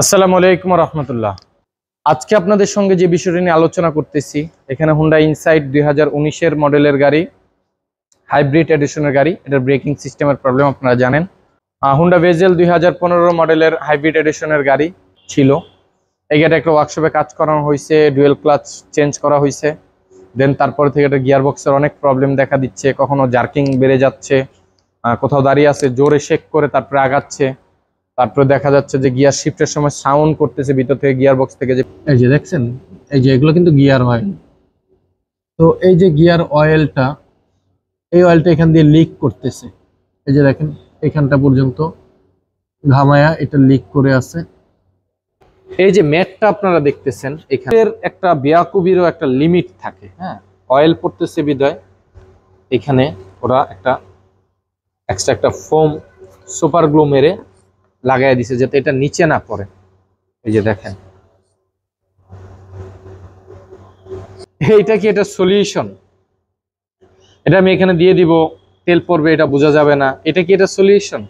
আসসালামু আলাইকুম রহমতুল্লাহ। আজকে আপনাদের সঙ্গে যে বিষয়টি নিয়ে আলোচনা করতেছি, এখানে হুন্ডা ইনসাইট 2019-এর মডেলের গাড়ি, হাইব্রিড এডিশনের গাড়ি। এটার ব্রেকিং সিস্টেমের প্রবলেম আপনারা জানেন। হুন্ডা ভেজেল 2015 মডেলের হাইব্রিড এডিশনের গাড়ি ছিল। এই গাড়িটা একটা ওয়ার্কশপে কাজ করানো হয়েছে, ডুয়েল ক্লাচ চেঞ্জ করা হয়েছে। দেন তারপর থেকে এটা গিয়ার বক্সের অনেক প্রবলেম দেখা দিচ্ছে, কখনো জার্কিং বেড়ে যাচ্ছে, কোথাও দাঁড়িয়ে আছে জোরে শেক করে তারপরে আগাচ্ছে। তারপরে দেখা যাচ্ছে যে গিয়ার শিফটের সময় সাউন্ড করতেছে ভিতর থেকে, গিয়ার বক্স থেকে। যে এই যে দেখছেন, এই যে এগুলো কিন্তু গিয়ার অয়েল। তো এই যে গিয়ার অয়েলটা, এই অয়েলটা এখান দিয়ে লিক করতেছে। এই যে দেখেন এখানটা পর্যন্ত ঘামায়া এটা লিক করে আছে। এই যে ম্যাটটা আপনারা দেখতেছেন, এখানের একটা বেয়াকুবিরও একটা লিমিট থাকে। হ্যাঁ, অয়েল পড়তেছে বিদায় এখানে ওরা একটা এক্সট্রা একটা ফোম সুপার গ্লু মেরে লাগাই দিছে যাতে এটা নিচে না পড়ে। এই যে দেখেন, এইটা কি এটা সলিউশন? এটা আমি এখানে দিয়ে দিব, তেল পড়বে, এটা বোঝা যাবে না। এটা কি এটা সলিউশন?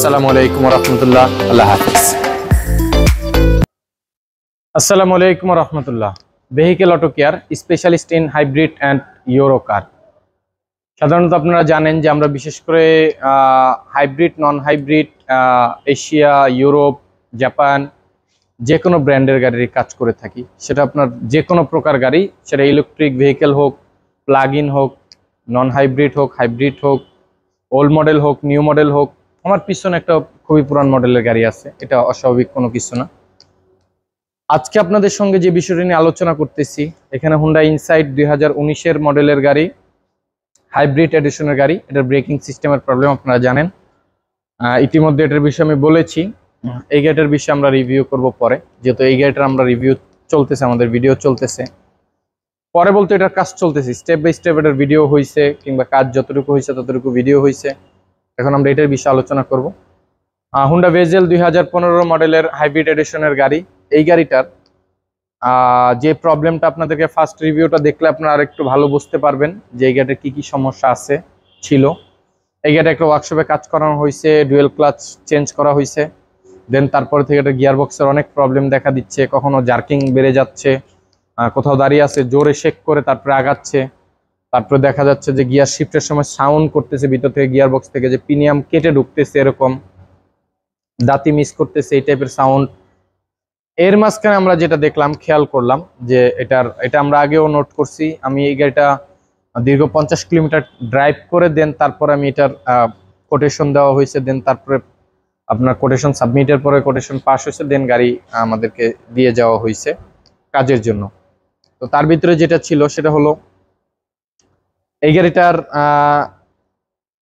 আসসালামু আলাইকুম রহমতুল্লাহ, আল্লাহ হাফিজ। আসসালামু আলাইকুম রহমতুল্লাহ। Vehicle auto care specialist in hybrid and euro car. সাধারণত আপনারা জানেন যে আমরা বিশেষ করে hybrid, non hybrid, Asia, Europe, Japan যে কোনো ব্র্যান্ডের গাড়ির কাজ করে থাকি। সেটা আপনার যে কোনো প্রকার গাড়ি, সেটা ইলেকট্রিক ভেহিকেল হোক, প্লাগ ইন হোক, নন হাইব্রিড হোক, হাইব্রিড হোক, ওল্ড মডেল হোক, নিউ মডেল হোক। আমার পিছনে একটা খুবই পুরান মডেলের গাড়ি আছে, এটা অস্বাভাবিক কোনো কিছু না। আজকে আপনাদের সঙ্গে যে বিষয়টি নিয়ে আলোচনা করতেছি, এখানে হুন্ডা ইনসাইট 2019-এর মডেলের গাড়ি, হাইব্রিড এডিশনের গাড়ি। এটার ব্রেকিং সিস্টেমের প্রবলেম আপনারা জানেন। ইতিমধ্যে এটার বিষয়ে আমি বলেছি। এই গাড়িটার বিষয়ে আমরা রিভিউ করব পরে, যেহেতু এই গাড়িটার আমরা রিভিউ চলতেছে, আমাদের ভিডিও চলতেছে। পরে বলতে এটার কাজ চলতেছে, স্টেপ বাই স্টেপ এটার ভিডিও হয়েছে, কিংবা কাজ যতটুকু হয়েছে ততটুকু ভিডিও হয়েছে। এখন আমরা এটার বিষয়ে আলোচনা করব। হুন্ডা ভেজেল 2015 মডেলের হাইব্রিড এডিশনের গাড়ি। এই গাড়িটার যে প্রবলেমটা আপনাদেরকে ফার্স্ট রিভিউটা দেখলে আপনারা আর একটু ভালো বুঝতে পারবেন যে এই গাড়িটার কি সমস্যা আছে ছিল। এই গাড়িটা একটা ওয়ার্কশপে কাজ করানো হয়েছে, ডুয়েল ক্লাচ চেঞ্জ করা হয়েছে। দেন তারপর থেকে এটা গিয়ার বক্সের অনেক প্রবলেম দেখা দিচ্ছে, কখনো জার্কিং বেড়ে যাচ্ছে, কোথাও দাঁড়িয়ে আছে জোরে শেক করে তারপরে আগাচ্ছে। তারপরে দেখা যাচ্ছে যে গিয়ার শিফটের সময় সাউন্ড করতেছে ভিতর থেকে, গিয়ার বক্স থেকে যে প্রিমিয়াম কেটে ঢুকতেছে, এরকম দাঁতি মিস করতেছে, এই টাইপের সাউন্ড। এর মাঝখানে আমরা যেটা দেখলাম, খেয়াল করলাম যে এটা আমরা আগেও নোট করছি। আমি এই গাড়িটা দীর্ঘ 50 কিলোমিটার ড্রাইভ করে দেন তারপর আমি এটার কোটেশন দেওয়া হয়েছে। দেন তারপরে আপনার কোটেশন সাবমিটের পরে কোটেশন পাস হয়েছে, দেন গাড়ি আমাদেরকে দিয়ে যাওয়া হয়েছে কাজের জন্য। তো তার ভিতরে যেটা ছিল সেটা হলো, এই গাড়িটার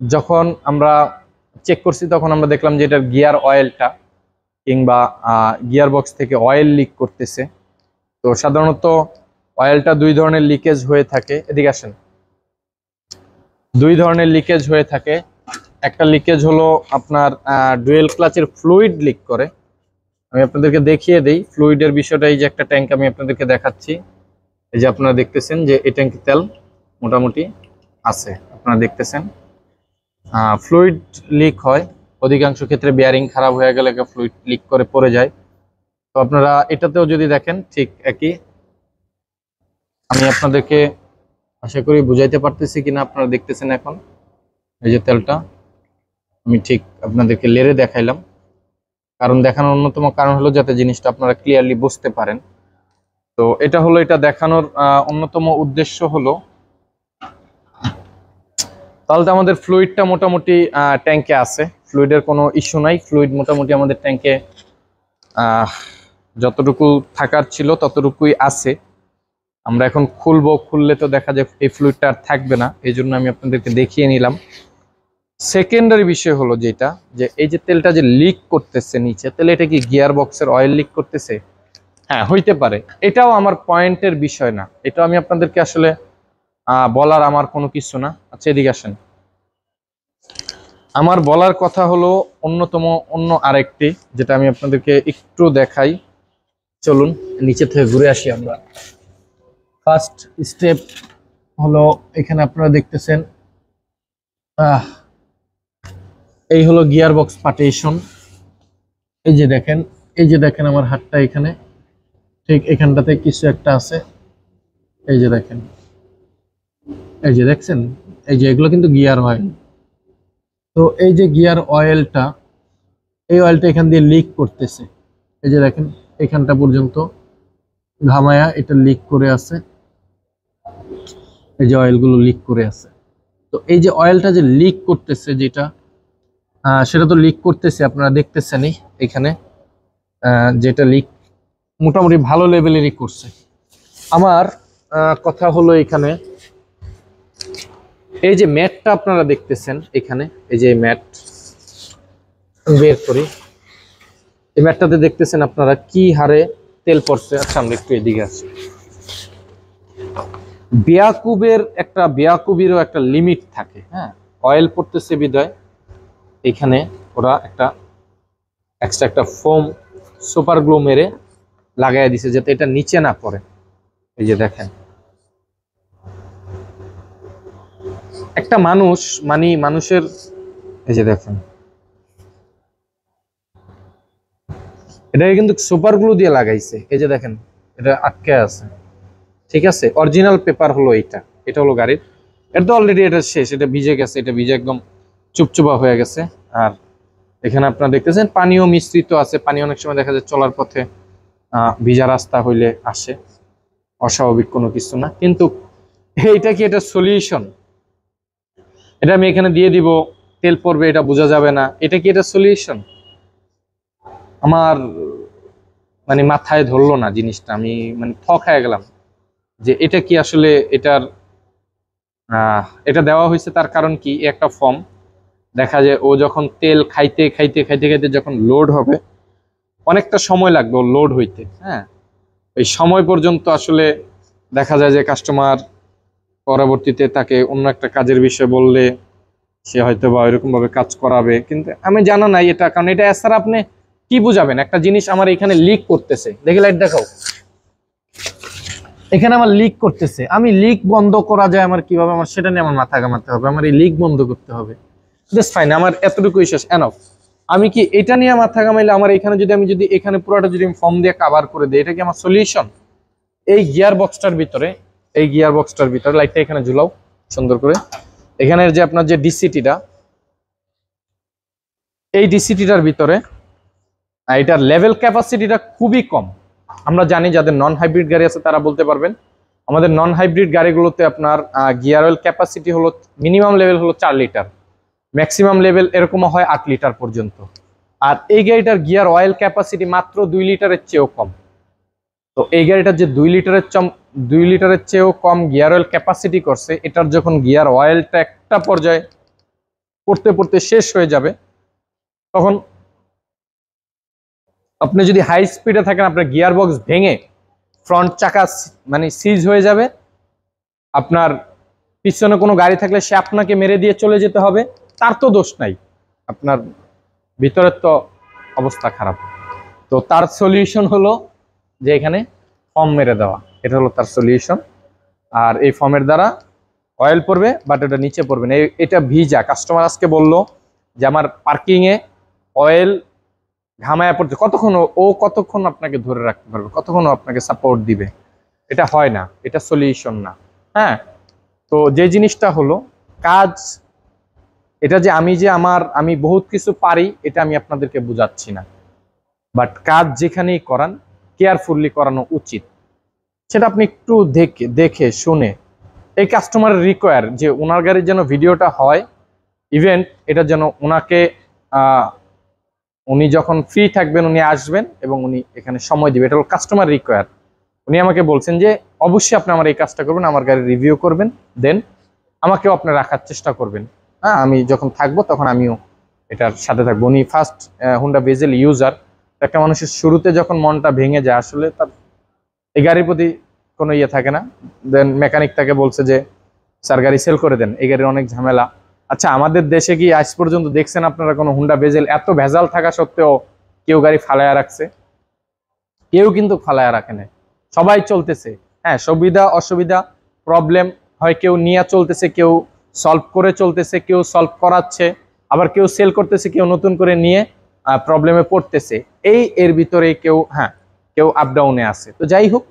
যখন আমরা চেক করছি তখন আমরা দেখলাম যে এটার গিয়ার অয়েলটা কিংবা গিয়ার বক্স থেকে অয়েল লিক করতেছে। তো সাধারণত অয়েলটা দুই ধরনের লিকেজ হয়ে থাকে। এদিকে আসেন, দুই ধরনের লিকেজ হয়ে থাকে। একটা লিকেজ হলো আপনার ডুয়েল ক্লাচের ফ্লুইড লিক করে। আমি আপনাদেরকে দেখিয়ে দেই ফ্লুইডের বিষয়টা। এই যে একটা ট্যাঙ্ক আমি আপনাদেরকে দেখাচ্ছি, এই যে আপনারা দেখতেছেন যে এই ট্যাঙ্কে তেল মোটামুটি আছে, আপনারা দেখতেছেন। ফ্লুইড লিক হয় অধিকাংশ ক্ষেত্রে, বেয়ারিং খারাপ হয়ে গেলে ফ্লুইড লিক করে পড়ে যায়। তো আপনারা এটাতেও যদি দেখেন ঠিক একই। আমি আপনাদেরকে আশা করি বুঝাইতে পারতেছি কিনা, আপনারা দেখতেছেন এখন এই যে তেলটা আমি ঠিক আপনাদেরকে লেরে দেখাইলাম। কারণ দেখানোর অন্যতম কারণ হলো যাতে জিনিসটা আপনারা ক্লিয়ারলি বুঝতে পারেন। তো এটা হলো, এটা দেখানোর অন্যতম উদ্দেশ্য হলো, তাহলে তো আমাদের ফ্লুইডটা মোটামুটি ট্যাঙ্কে আছে, ফ্লুইডের কোনো ইস্যু নাই। ফ্লুইড মোটামুটি আমাদের ট্যাঙ্কে যতটুকু থাকার ছিল ততটুকুই আছে। আমরা এখন খুলবো, খুললে তো দেখা যায় এই ফ্লুইডটা আর থাকবে না, এই জন্য আমি আপনাদেরকে দেখিয়ে নিলাম। সেকেন্ডারি বিষয় হলো যেটা, যে এই যে তেলটা যে লিক করতেছে নিচে, তাহলে এটা কি গিয়ার বক্সের অয়েল লিক করতেছে? হ্যাঁ, হইতে পারে। এটাও আমার পয়েন্টের বিষয় না, এটাও আমি আপনাদেরকে আসলে বলার আমার কোনো কিছু না। আচ্ছা, এদিকে আসেন। আমার বলার কথা হলো অন্যতম অন্য আরেকটি, যেটা আমি আপনাদেরকে একটু দেখাই। চলুন নিচে থেকে ঘুরে আসি আমরা। ফার্স্ট স্টেপ হলো এখানে আপনারা দেখতেছেন এই হলো গিয়ার বক্স পার্টিশন। এই যে দেখেন, এই যে দেখেন আমার হাতটা এখানে, ঠিক এখানটাতে কিছু একটা আছে। এই যে দেখেন, এই যে দেখছেন, এই যে এগুলো কিন্তু গিয়ার অয়েল। তো এই যে গিয়ার অয়েলটা, এই অয়েলটা এখান দিয়ে লিক করতেছে। এই যে দেখেন এখানটা পর্যন্ত ঘামায়া এটা লিক করে আছে। এই যে অয়েলগুলো লিক করে আছে। তো এই যে অয়েলটা যে লিক করতেছে, যেটা সেটা তো লিক করতেছে, আপনারা দেখতেছেনই এখানে, যেটা লিক মোটামুটি ভালো লেভেলেরই করছে। আমার কথা হলো এখানে এই যে ম্যাটটা আপনারা দেখতেছেন এখানে, এই যে ম্যাট বের করি, এই ম্যাটটাতে দেখতেছেন আপনারা কি হারে তেল পড়ছে। আচ্ছা আমরা একটু এদিকে আসি। বেয়াকুবেরও একটা লিমিট থাকে, হ্যাঁ। অয়েল পড়তেছে বিদায় এখানে ওরা এক্সট্রা একটা ফোম সুপার গ্লু মেরে লাগাই দিছে যাতে এটা নিচে না পড়ে। এই যে দেখেন, একটা মানুষের, এই যে দেখেন এটাকে কিন্তু সুপার গ্লু দিয়ে লাগাইছে। এই যে দেখেন এটা আটকে আছে, ঠিক আছে। অরিজিনাল পেপার হলো এটা হলো গাড়ির। এটা তো অলরেডি এটা শেষ, এটা ভিজে গেছে, এটা ভিজে একদম চুপচুপা হয়ে গেছে। আর এখানে আপনারা দেখতেছেন পানিও মিশ্রিত আছে। পানি অনেক সময় দেখা যায় চলার পথে ভিজা রাস্তা হইলে আসে, অস্বাভাবিক কোনো কিছু না। কিন্তু এইটা কি এটা সলিউশন? এটা আমি এখানে দিয়ে দিব, তেল পড়বে, এটা বোঝা যাবে না, এটা কি এটা সলিউশন? আমার মানে মাথায় ধরলো না জিনিসটা। আমি মানে ঠকায় গেলাম যে এটা কি আসলে এটা দেওয়া হয়েছে তার কারণ কি? একটা ফর্ম দেখা যায় ও যখন তেল খাইতে খাইতে খাইতে খাইতে যখন লোড হবে, অনেকটা সময় লাগবে ও লোড হইতে, হ্যাঁ। এই সময় পর্যন্ত আসলে দেখা যায় যে কাস্টমার পরবর্তীতে তাকে অন্য একটা কাজের বিষয় বললে সে হয়তো বা এরকম ভাবে কাজ করাবে, কিন্তু আমি জানা নাই এটা। কারণ এটা এছাড়া আপনি কি বুঝাবেন? একটা জিনিস আমার এখানে লিক করতেছে, দেখে লাইট দেখাও, এখানে আমার লিক করতেছে, আমি লিক বন্ধ করা যায় আমার কিভাবে, আমার সেটা নিয়ে আমার মাথা ঘামাতে হবে, আমার এই লিক বন্ধ করতে হবে। জাস্ট ফাইন, আমার এতটুকু শেষ এনাফ। আমি কি এটা নিয়ে মাথা ঘামাইলে আমার এখানে আমি যদি এখানে পুরোটা যদি ফর্ম দিয়ে কভার করে দিই, এটা কি আমার সলিউশন? এই গিয়ার বক্সটার ভিতরে, লাইটটা এখানে ঝুলাও সুন্দর করে। এখানের যে আপনার যে ডিসিটিটা, এই ডিসিটিটার ভিতরে এটার লেভেল ক্যাপাসিটিটা খুবই কম। আমরা জানি যাদের নন হাইব্রিড গাড়ি আছে তারা বলতে পারবেন। আমাদের নন হাইব্রিড গাড়িগুলোতে আপনার গিয়ার অয়েল ক্যাপাসিটি হলো মিনিমাম লেভেল হলো 4 লিটার, ম্যাক্সিমাম লেভেল এরকম হয় 8 লিটার পর্যন্ত। আর এই গাড়িটার গিয়ার অয়েল ক্যাপাসিটি মাত্র 2 লিটারের চেয়েও কম। তো এই গাড়িটার যে 2 লিটারের চেয়েও কম গিয়ার অয়েল ক্যাপাসিটি করছে, এটার যখন গিয়ার অয়েলটা একটা পর্যায়ে পড়তে পড়তে শেষ হয়ে যাবে, তখন আপনি যদি হাই স্পিডে থাকেন আপনার গিয়ার বক্স ভেঙে ফ্রন্ট চাকা মানে সিজ হয়ে যাবে। আপনার পিছনে কোনো গাড়ি থাকলে সে আপনাকে মেরে দিয়ে চলে যেতে হবে, তার তো দোষ নাই, আপনার ভিতরের তো অবস্থা খারাপ। তো তার সলিউশন হলো যে এখানে ফর্ম মেরে দেওয়া, এটা হলো তার সলিউশন। আর এই ফর্মের দ্বারা অয়েল পড়বে, বাট এটা নিচে পড়বে না। এটা ভিজা। কাস্টমার আজকে বললো যে আমার পার্কিংয়ে অয়েল ঘামায়া পড়ছে। কতক্ষণ আপনাকে ধরে রাখতে পারবে, কতক্ষণ আপনাকে সাপোর্ট দিবে? এটা হয় না, এটা সলিউশন না, হ্যাঁ। তো যে জিনিসটা হলো কাজ, এটা যে আমি বহুত কিছু পারি এটা আমি আপনাদেরকে বুঝাচ্ছি না, বাট কাজ যেখানেই করান কেয়ারফুলি করানো উচিত। সেটা আপনি একটু দেখে শুনে, এই কাস্টমারের রিকোয়ার যে ওনার গাড়ির যেন ভিডিওটা হয়, ইভেন্ট এটা যেন ওনাকে উনি যখন ফ্রি থাকবেন উনি আসবেন এবং উনি এখানে সময় দিবে, এটা হলো কাস্টমার রিকোয়ার। উনি আমাকে বলছেন যে অবশ্যই আপনি আমার এই কাজটা করবেন, আমার গাড়ি রিভিউ করবেন, দেন আমাকেও আপনি রাখার চেষ্টা করবেন, হ্যাঁ। আমি যখন থাকবো তখন আমিও এটার সাথে থাকবো। উনি ফার্স্ট হুন্ডা বেজেল ইউজার। একটা মানুষের শুরুতে যখন মনটা ভেঙে যায়, আসলে তার এই গাড়ির প্রতি কোনো ইয়ে থাকে না। দেন মেকানিক তাকে বলছে যে স্যার গাড়ি সেল করে দেন, এই গাড়ির অনেক ঝামেলা, আচ্ছা, আমাদের দেশে কি আজ পর্যন্ত দেখছেন আপনারা কোনো হুন্ডা ভেজেল, এত ভেজাল থাকা সত্ত্বেও কেউ গাড়ি ফালায়া রাখছে? কেউ কিন্তু ফালায়া রাখে না, সবাই চলতেছে। হ্যাঁ, সুবিধা অসুবিধা প্রবলেম হয় কেউ নিয়ে চলতেছে, কেউ সলভ করে চলতেছে, কেউ সলভ করাচ্ছে, আবার কেউ সেল করতেছে, কেউ নতুন করে নিয়ে প্রবলেমে পড়তেছে। এর ভিতরে কেউ আপ ডাউনে আছে। তো যাই হোক,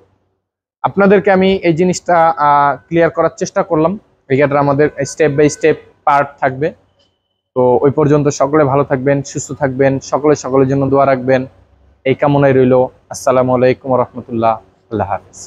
আপনাদেরকে আমি এই জিনিসটা ক্লিয়ার করার চেষ্টা করলাম। এটা আমাদের স্টেপ বাই স্টেপ পার্ট থাকবে। তো ওই পর্যন্ত সকলে ভালো থাকবেন, সুস্থ থাকবেন, সকলের জন্য দোয়া রাখবেন, এই কামনাই রইল। আসসালামু আলাইকুম রহমতুল্লাহ। আল্লাহ হাফিজ।